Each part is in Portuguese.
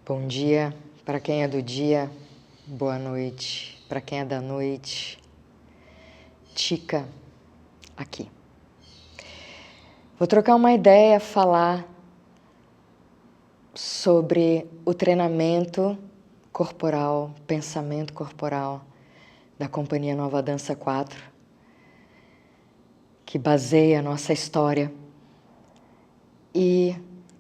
Bom dia para quem é do dia, boa noite para quem é da noite. Tica aqui. Vou trocar uma ideia, falar sobre o treinamento corporal, pensamento corporal da Companhia Nova Dança 4, que baseia a nossa história. E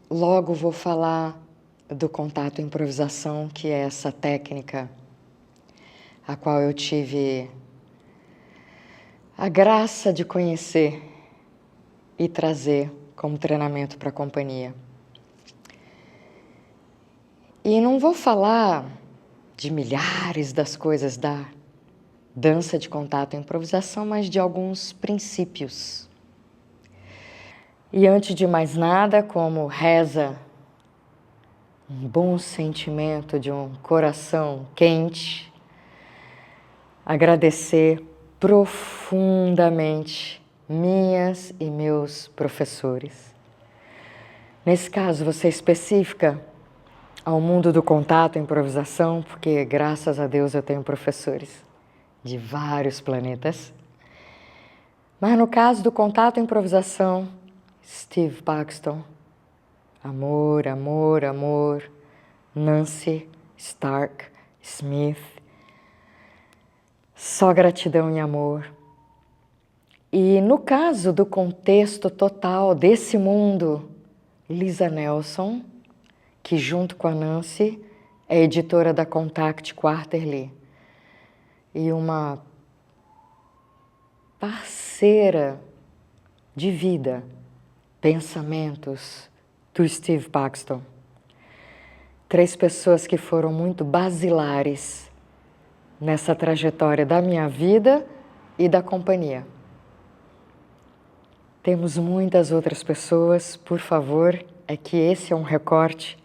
logo vou falar do contato improvisação, que é essa técnica a qual eu tive a graça de conhecer e trazer como treinamento para a companhia. E não vou falar de milhares das coisas da dança de contato e improvisação, mas de alguns princípios. E antes de mais nada, como reza um bom sentimento de um coração quente, agradecer profundamente minhas e meus professores. Nesse caso, você específica ao mundo do contato e improvisação, porque graças a Deus eu tenho professores de vários planetas. Mas no caso do contato e improvisação, Steve Paxton, amor, amor, amor, Nancy Stark Smith, só gratidão e amor. E no caso do contexto total desse mundo, Lisa Nelson, que junto com a Nancy é editora da Contact Quarterly e uma parceira de vida, pensamentos do Steve Paxton. 3 pessoas que foram muito basilares nessa trajetória da minha vida e da companhia. Temos muitas outras pessoas, por favor, é que esse é um recorte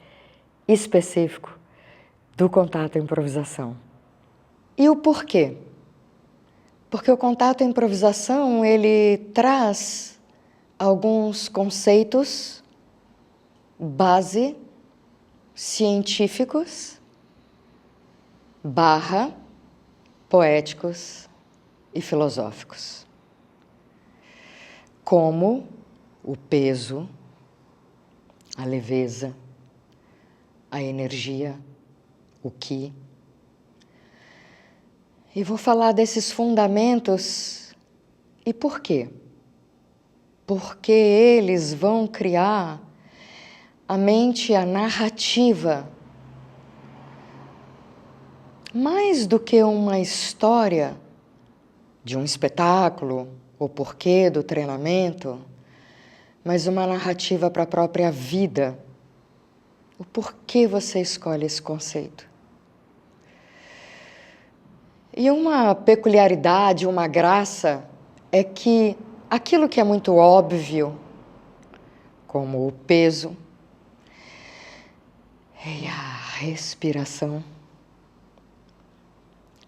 específico do contato e improvisação. E o porquê? Porque o contato e improvisação, ele traz alguns conceitos base científicos / poéticos e filosóficos, como o peso, a leveza, a energia, o ki. E vou falar desses fundamentos e por quê? Porque eles vão criar a mente, a narrativa. Mais do que uma história de um espetáculo, o porquê do treinamento, mas uma narrativa para a própria vida. O porquê você escolhe esse conceito. E uma peculiaridade, uma graça, é que aquilo que é muito óbvio, como o peso e a respiração,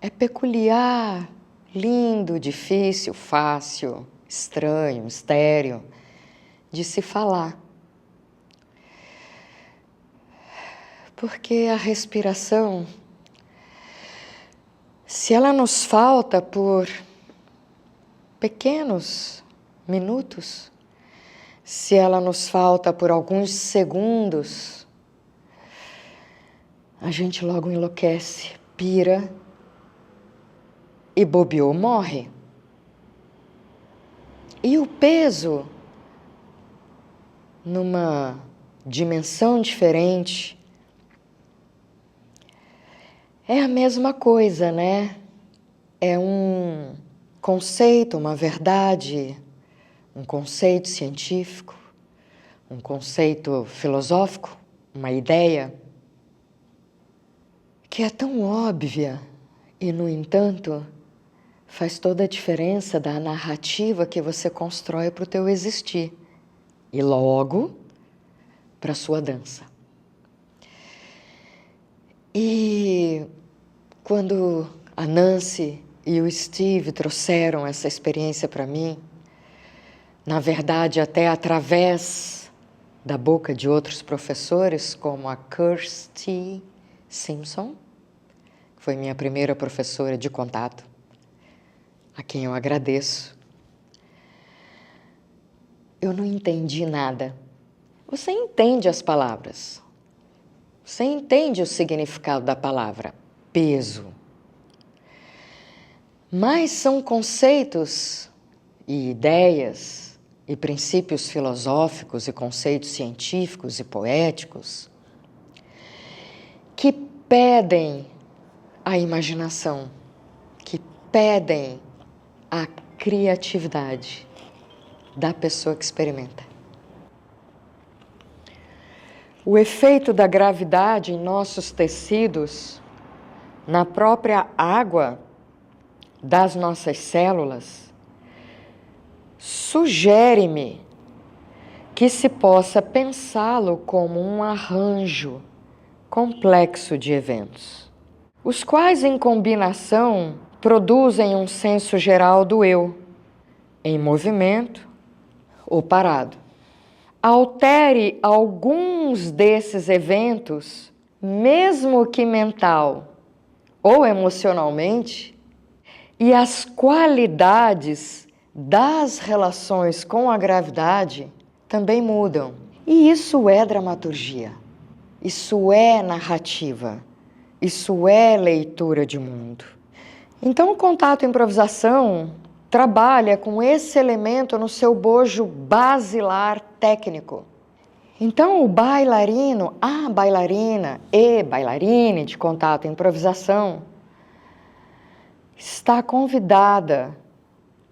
é peculiar, lindo, difícil, fácil, estranho, estéril de se falar. Porque a respiração, se ela nos falta por pequenos minutos, se ela nos falta por alguns segundos, a gente logo enlouquece, pira e bobeou, morre. E o peso, numa dimensão diferente, é a mesma coisa, né? É um conceito, uma verdade, um conceito científico, um conceito filosófico, uma ideia que é tão óbvia e, no entanto, faz toda a diferença da narrativa que você constrói para o teu existir e logo para a sua dança. E quando a Nancy e o Steve trouxeram essa experiência para mim, na verdade até através da boca de outros professores, como a Kirsty Simpson, que foi minha primeira professora de contato, a quem eu agradeço. Eu não entendi nada. Você entende as palavras. Você entende o significado da palavra peso. Mas são conceitos e ideias e princípios filosóficos e conceitos científicos e poéticos que pedem a imaginação, que pedem a criatividade da pessoa que experimenta. O efeito da gravidade em nossos tecidos, na própria água das nossas células, sugere-me que se possa pensá-lo como um arranjo complexo de eventos, os quais em combinação produzem um senso geral do eu, em movimento ou parado. Altere alguns desses eventos, mesmo que mental ou emocionalmente, e as qualidades das relações com a gravidade também mudam. E isso é dramaturgia, isso é narrativa, isso é leitura de mundo. Então, o contato improvisação trabalha com esse elemento no seu bojo basilar técnico. Então, o bailarino, a bailarina e bailarine de contato improvisação está convidada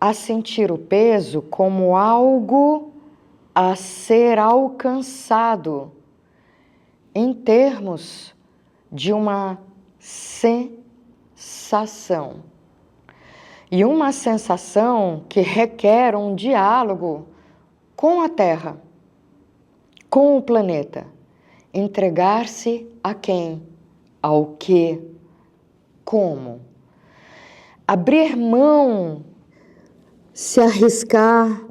a sentir o peso como algo a ser alcançado em termos de uma sensação. E uma sensação que requer um diálogo com a Terra, com o planeta. Entregar-se a quem? Ao que? Como? Abrir mão, se arriscar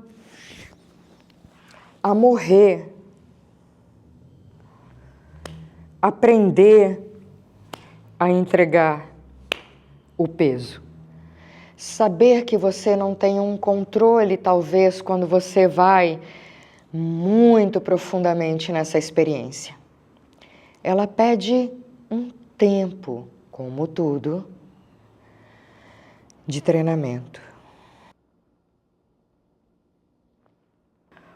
a morrer, aprender a entregar o peso. Saber que você não tem um controle, talvez, quando você vai muito profundamente nessa experiência. Ela pede um tempo, como tudo, de treinamento.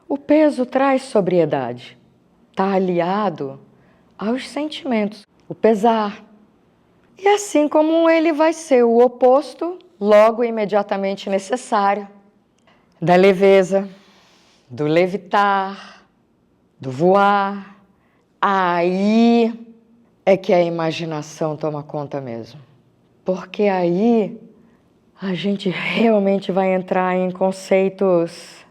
O peso traz sobriedade, está aliado aos sentimentos, o pesar. E assim como ele vai ser o oposto, logo imediatamente necessário, da leveza, do levitar, do voar. Aí é que a imaginação toma conta mesmo. Porque aí a gente realmente vai entrar em conceitos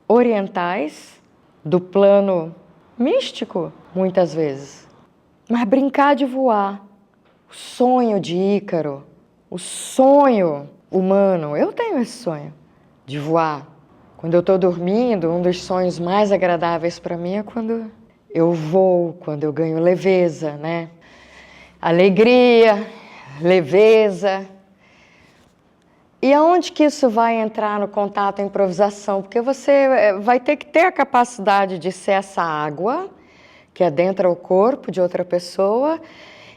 orientais, do plano místico, muitas vezes. Mas brincar de voar, o sonho de Ícaro, o sonho humano, eu tenho esse sonho de voar. Quando eu estou dormindo, um dos sonhos mais agradáveis para mim é quando eu voo, quando eu ganho leveza, né? Alegria, leveza. E aonde que isso vai entrar no contato e improvisação? Porque você vai ter que ter a capacidade de ser essa água que adentra o corpo de outra pessoa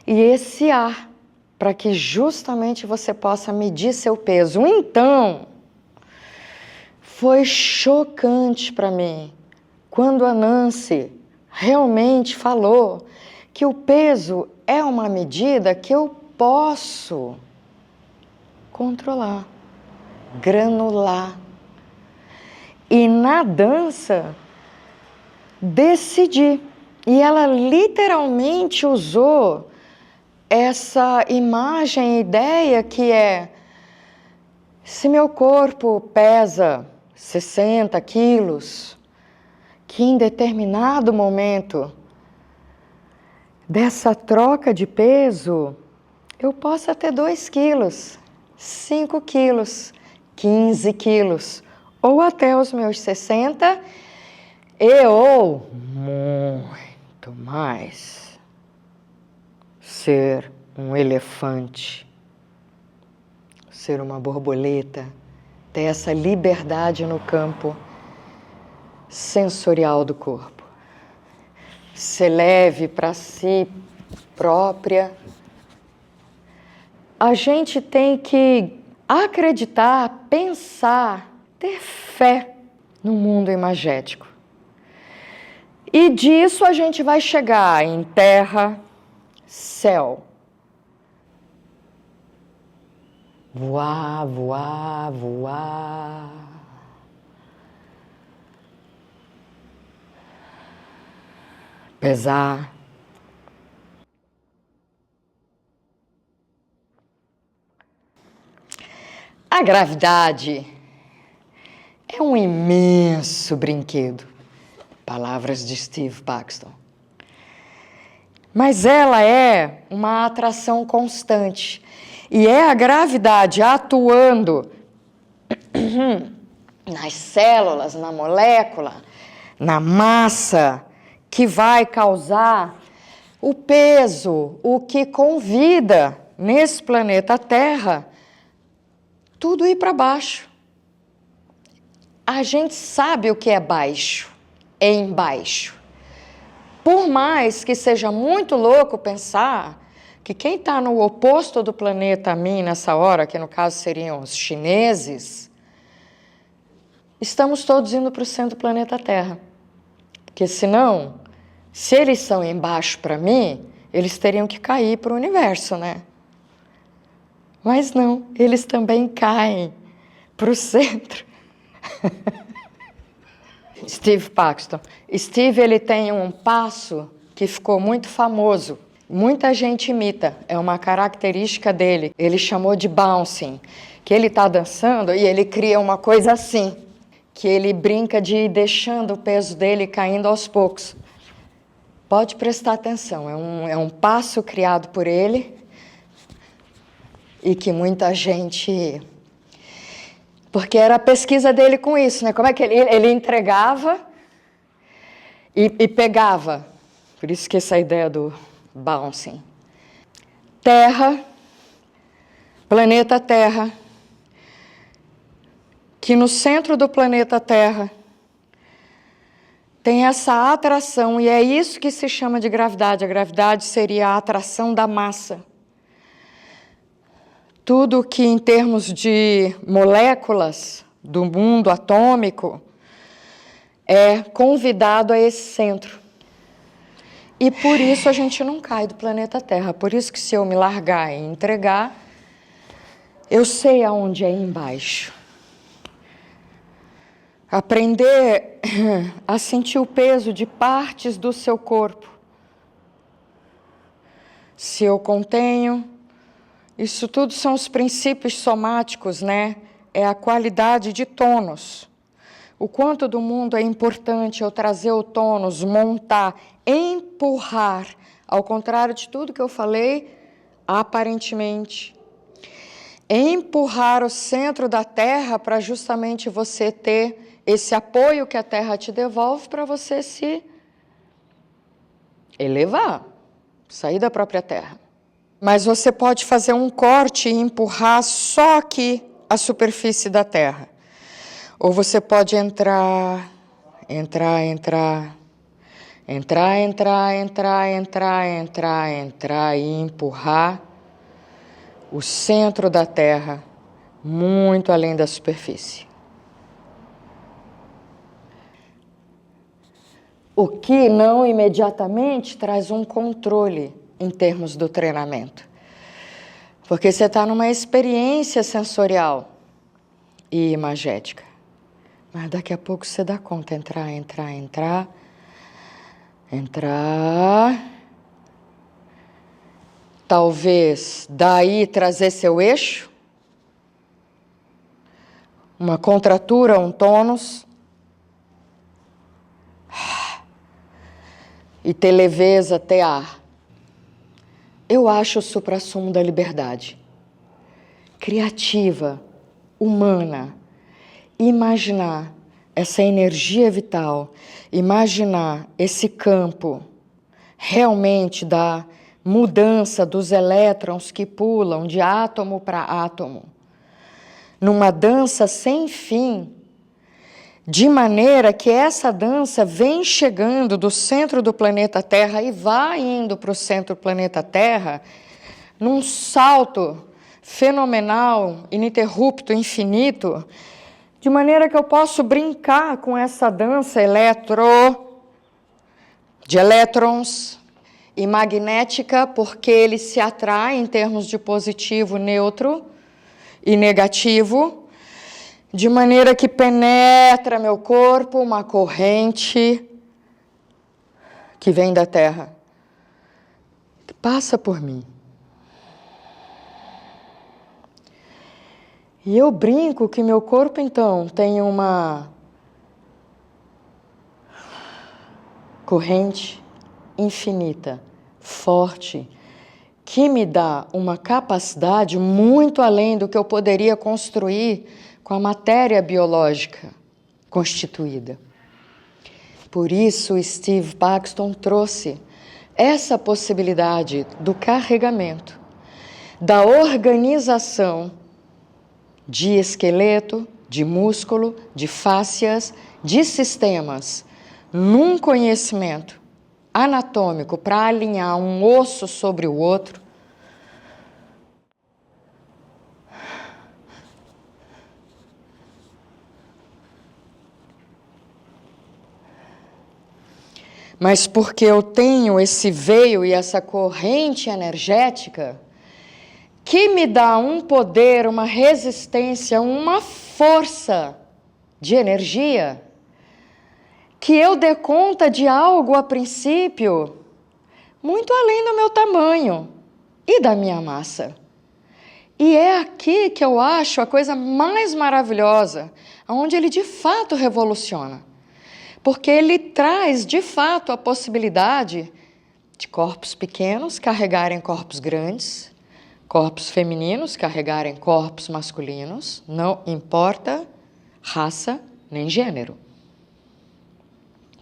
e esse ar, para que justamente você possa medir seu peso. Então, foi chocante para mim quando a Nancy realmente falou que o peso é uma medida que eu posso controlar, granular. E na dança, decidir. E ela literalmente usou essa imagem e ideia que é: se meu corpo pesa 60 quilos, que em determinado momento dessa troca de peso, eu possa ter 2 quilos, 5 quilos, 15 quilos, ou até os meus 60, e ou muito mais ser um elefante, ser uma borboleta, ter essa liberdade no campo sensorial do corpo. Ser leve para si própria. A gente tem que acreditar, pensar, ter fé no mundo imagético. E disso a gente vai chegar em terra, céu. Voar, voar, voar. Pesar. A gravidade é um imenso brinquedo. Palavras de Steve Paxton. Mas ela é uma atração constante. E é a gravidade atuando nas células, na molécula, na massa, que vai causar o peso, o que convida nesse planeta Terra tudo ir para baixo. A gente sabe o que é baixo, é embaixo. Por mais que seja muito louco pensar que quem está no oposto do planeta a mim nessa hora, que no caso seriam os chineses, estamos todos indo para o centro do planeta Terra. Porque senão, se eles são embaixo para mim, eles teriam que cair para o universo, né? Mas não, eles também caem para o centro. Steve Paxton. Steve, ele tem um passo que ficou muito famoso. Muita gente imita, é uma característica dele. Ele chamou de bouncing, que ele está dançando e ele cria uma coisa assim, que ele brinca de ir deixando o peso dele caindo aos poucos. Pode prestar atenção, é um passo criado por ele e que muita gente... Porque era a pesquisa dele com isso, né? Como é que ele entregava e pegava. Por isso que essa ideia do bouncing. Terra, planeta Terra, que no centro do planeta Terra tem essa atração, e é isso que se chama de gravidade. A gravidade seria a atração da massa. Tudo que em termos de moléculas do mundo atômico é convidado a esse centro. E por isso a gente não cai do planeta Terra. Por isso que se eu me largar e entregar, eu sei aonde é embaixo. Aprender a sentir o peso de partes do seu corpo. Se eu contenho... Isso tudo são os princípios somáticos, né? É a qualidade de tônus. O quanto do mundo é importante eu trazer o tônus, montar, empurrar, ao contrário de tudo que eu falei, aparentemente. Empurrar o centro da Terra para justamente você ter esse apoio que a Terra te devolve para você se elevar, sair da própria Terra. Mas você pode fazer um corte e empurrar só aqui a superfície da Terra. Ou você pode entrar e empurrar o centro da Terra muito além da superfície. O que não imediatamente traz um controle em termos do treinamento. Porque você está numa experiência sensorial e imagética. Mas daqui a pouco você dá conta, entrar. Talvez daí trazer seu eixo, uma contratura, um tônus, e ter leveza, ter ar. Eu acho o suprassumo da liberdade. Criativa, humana, imaginar essa energia vital, imaginar esse campo realmente da mudança dos elétrons que pulam de átomo para átomo, numa dança sem fim, de maneira que essa dança vem chegando do centro do planeta Terra e vai indo para o centro do planeta Terra num salto fenomenal, ininterrupto, infinito, de maneira que eu posso brincar com essa dança de elétrons e magnética, porque eles se atraem em termos de positivo, neutro e negativo, de maneira que penetra meu corpo uma corrente que vem da Terra, que passa por mim. E eu brinco que meu corpo, então, tem uma corrente infinita, forte, que me dá uma capacidade muito além do que eu poderia construir com a matéria biológica constituída. Por isso, Steve Paxton trouxe essa possibilidade do carregamento, da organização de esqueleto, de músculo, de fáscias, de sistemas, num conhecimento anatômico para alinhar um osso sobre o outro. Mas porque eu tenho esse veio e essa corrente energética que me dá um poder, uma resistência, uma força de energia, que eu dê conta de algo a princípio muito além do meu tamanho e da minha massa. E é aqui que eu acho a coisa mais maravilhosa, onde ele de fato revoluciona. Porque ele traz, de fato, a possibilidade de corpos pequenos carregarem corpos grandes, corpos femininos carregarem corpos masculinos, não importa raça nem gênero.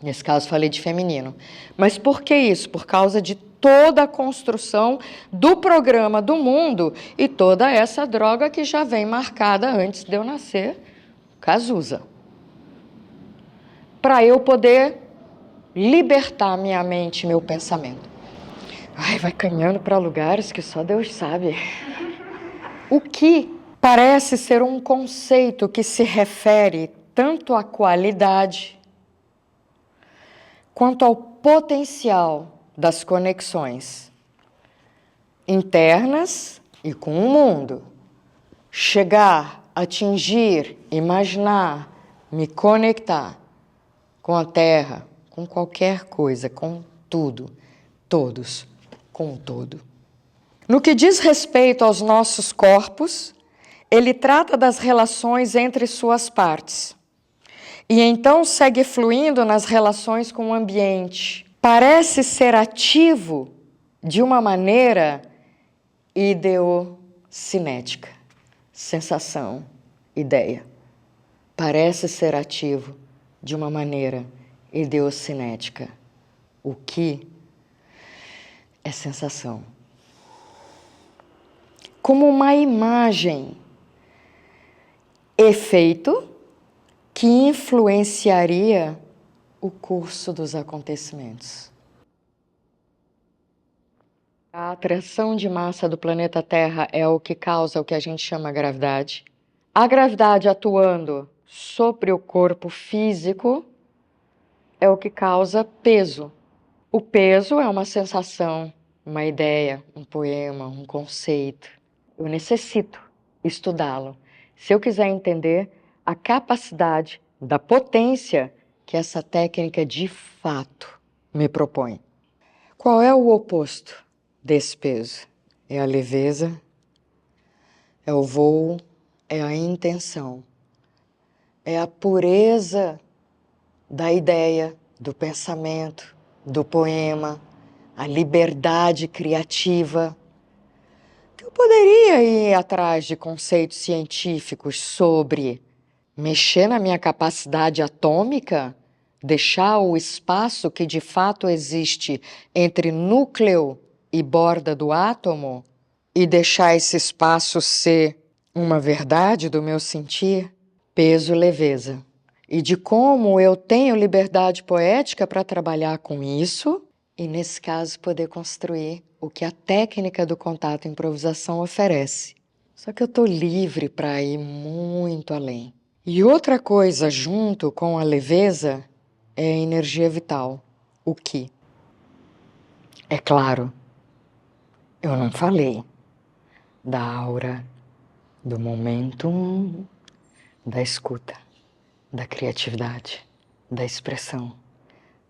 Nesse caso, falei de feminino. Mas por que isso? Por causa de toda a construção do programa do mundo e toda essa droga que já vem marcada antes de eu nascer, Cazuza. Para eu poder libertar minha mente e meu pensamento. Ai, vai caminhando para lugares que só Deus sabe. O que parece ser um conceito que se refere tanto à qualidade quanto ao potencial das conexões internas e com o mundo. Chegar, atingir, imaginar, me conectar com a Terra, com qualquer coisa, com tudo, todos, com o todo. No que diz respeito aos nossos corpos, ele trata das relações entre suas partes. E então segue fluindo nas relações com o ambiente. Parece ser ativo de uma maneira ideocinética. Sensação, ideia. Parece ser ativo de uma maneira ideocinética. O que é sensação. Como uma imagem, efeito que influenciaria o curso dos acontecimentos. A atração de massa do planeta Terra é o que causa o que a gente chama gravidade. A gravidade atuando sobre o corpo físico é o que causa peso. O peso é uma sensação, uma ideia, um poema, um conceito. Eu necessito estudá-lo. Se eu quiser entender a capacidade da potência que essa técnica de fato me propõe. Qual é o oposto desse peso? É a leveza, é o voo, é a intenção, é a pureza da ideia, do pensamento, do poema, a liberdade criativa. Eu poderia ir atrás de conceitos científicos sobre mexer na minha capacidade atômica, deixar o espaço que de fato existe entre núcleo e borda do átomo e deixar esse espaço ser uma verdade do meu sentir, peso e leveza. E de como eu tenho liberdade poética para trabalhar com isso e, nesse caso, poder construir o que a técnica do contato e improvisação oferece. Só que eu estou livre para ir muito além. E outra coisa, junto com a leveza, é a energia vital. O que? É claro, eu não falei da aura, do momentum, da escuta, da criatividade, da expressão,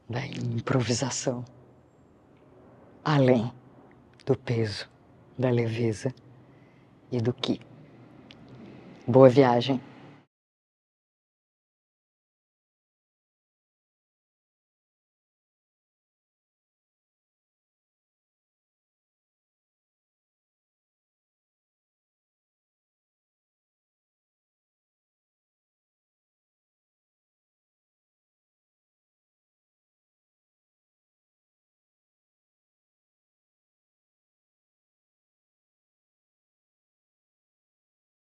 da improvisação. Além do peso, da leveza e do que. Boa viagem.